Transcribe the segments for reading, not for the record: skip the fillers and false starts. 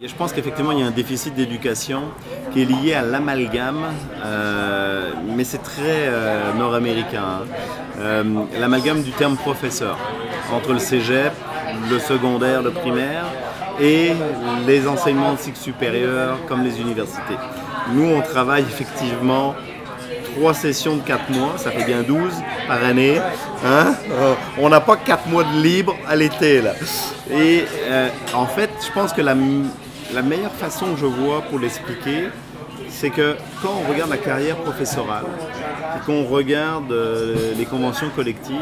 Et je pense qu'effectivement, il y a un déficit d'éducation qui est lié à l'amalgame, mais c'est très nord-américain. L'amalgame du terme professeur entre le cégep, le secondaire, le primaire et les enseignements de cycle supérieur comme les universités. Nous, on travaille effectivement 3 sessions de 4 mois, ça fait bien 12 par année. Hein? On n'a pas 4 mois de libre à l'été, là. Et en fait, je pense que la meilleure façon que je vois pour l'expliquer, c'est que quand on regarde la carrière professorale et qu'on regarde les conventions collectives,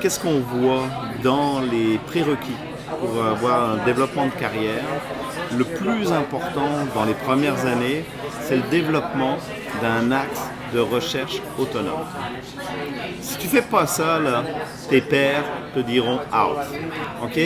qu'est-ce qu'on voit dans les prérequis pour avoir un développement de carrière? Le plus important dans les premières années, c'est le développement d'un axe de recherche autonome. Si tu fais pas ça, là, tes pairs te diront out. Ok?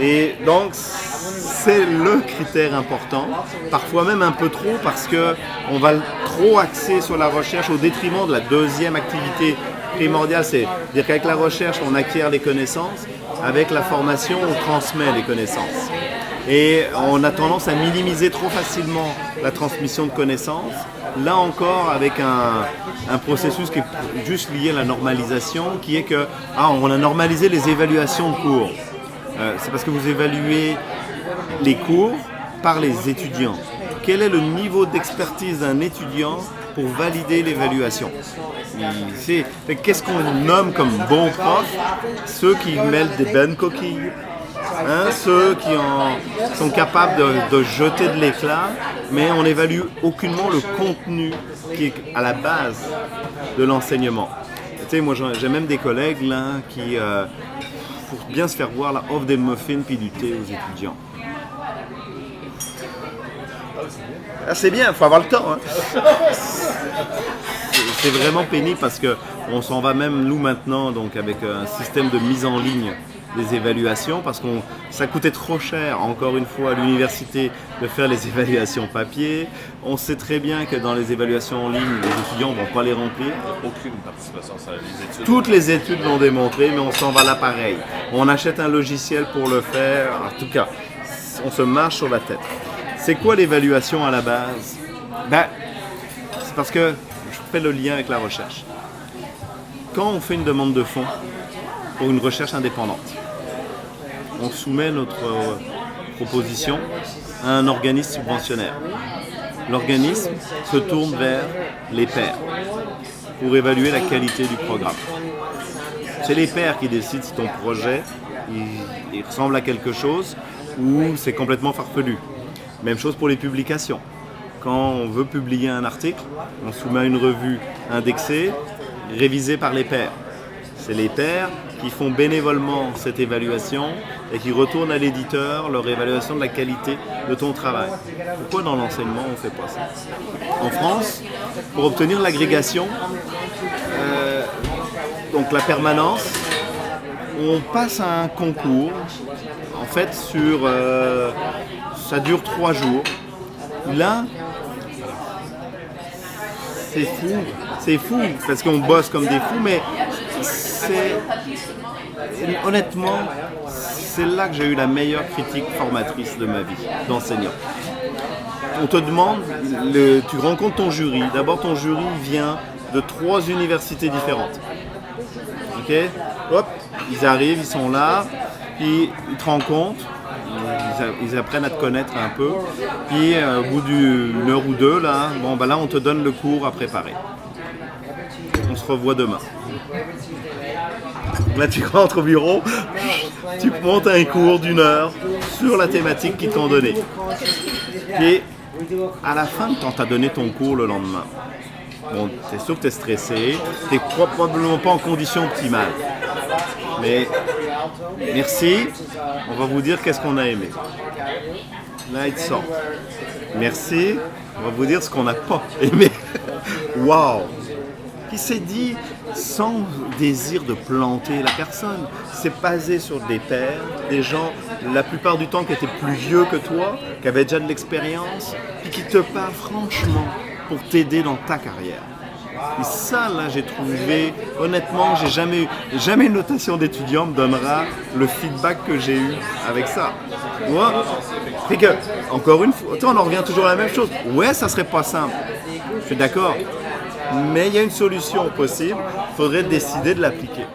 Et donc, c'est le critère important, parfois même un peu trop, parce qu'on va trop axer sur la recherche au détriment de la deuxième activité primordiale. C'est-à-dire qu'avec la recherche, on acquiert les connaissances, avec la formation, on transmet les connaissances. Et on a tendance à minimiser trop facilement la transmission de connaissances. Là encore, avec un processus qui est juste lié à la normalisation, qui est que on a normalisé les évaluations de cours. C'est parce que vous évaluez les cours par les étudiants. Quel est le niveau d'expertise d'un étudiant pour valider l'évaluation? Qu'est-ce qu'on nomme comme bon prof? Ceux qui mêlent des bonnes coquilles. Ceux qui sont capables de jeter de l'éclat, mais on n'évalue aucunement le contenu qui est à la base de l'enseignement. Tu sais, moi j'ai même des collègues là, qui, pour bien se faire voir, là, offrent des muffins puis du thé aux étudiants. C'est bien, il faut avoir le temps. Hein. C'est vraiment pénible parce qu'on s'en va même, nous maintenant, donc, avec un système de mise en ligne des évaluations, parce que ça coûtait trop cher, encore une fois, à l'université de faire les évaluations papier. On sait très bien que dans les évaluations en ligne, les étudiants ne vont pas les remplir. Aucune participation, ça, les études. Toutes les études l'ont démontré, mais on s'en va là pareil. On achète un logiciel pour le faire. En tout cas, on se marche sur la tête. C'est quoi l'évaluation à la base? C'est parce que je fais le lien avec la recherche. Quand on fait une demande de fonds pour une recherche indépendante, on soumet notre proposition à un organisme subventionnaire. L'organisme se tourne vers les pairs pour évaluer la qualité du programme. C'est les pairs qui décident si ton projet il ressemble à quelque chose ou c'est complètement farfelu. Même chose pour les publications. Quand on veut publier un article, on soumet à une revue indexée, révisée par les pairs. C'est les pairs qui font bénévolement cette évaluation et qui retournent à l'éditeur leur évaluation de la qualité de ton travail. Pourquoi dans l'enseignement on ne fait pas ça? En France, pour obtenir l'agrégation, donc la permanence, on passe à un concours. En fait, ça dure 3 jours. Là, c'est fou parce qu'on bosse comme des fous, mais honnêtement, c'est là que j'ai eu la meilleure critique formatrice de ma vie d'enseignant. On te demande, tu rencontres ton jury. D'abord, ton jury vient de 3 universités différentes. Ok? Hop, ils arrivent, ils sont là, puis ils te rencontrent. Ils apprennent à te connaître un peu. Puis au bout d'une heure ou deux, là, là, on te donne le cours à préparer. On se revoit demain. Là, tu rentres au bureau, tu montes un cours d'1 heure sur la thématique qu'ils t'ont donnée. Et à la fin, quand tu as donné ton cours le lendemain, tu es sûr que tu es stressé, tu n'es probablement pas en condition optimale. Mais merci, on va vous dire qu'est-ce qu'on a aimé. Là, il te sort. Merci, on va vous dire ce qu'on n'a pas aimé. Waouh! Qui s'est dit sans désir de planter la personne. C'est basé sur des pairs, des gens, la plupart du temps, qui étaient plus vieux que toi, qui avaient déjà de l'expérience, et qui te parlent franchement pour t'aider dans ta carrière. Et ça, là, j'ai trouvé, honnêtement, j'ai jamais une notation d'étudiant me donnera le feedback que j'ai eu avec ça. Moi, Fait que, encore une fois, on en revient toujours à la même chose. Ouais, ça serait pas simple. Je suis d'accord. Mais il y a une solution possible. Il faudrait décider de l'appliquer.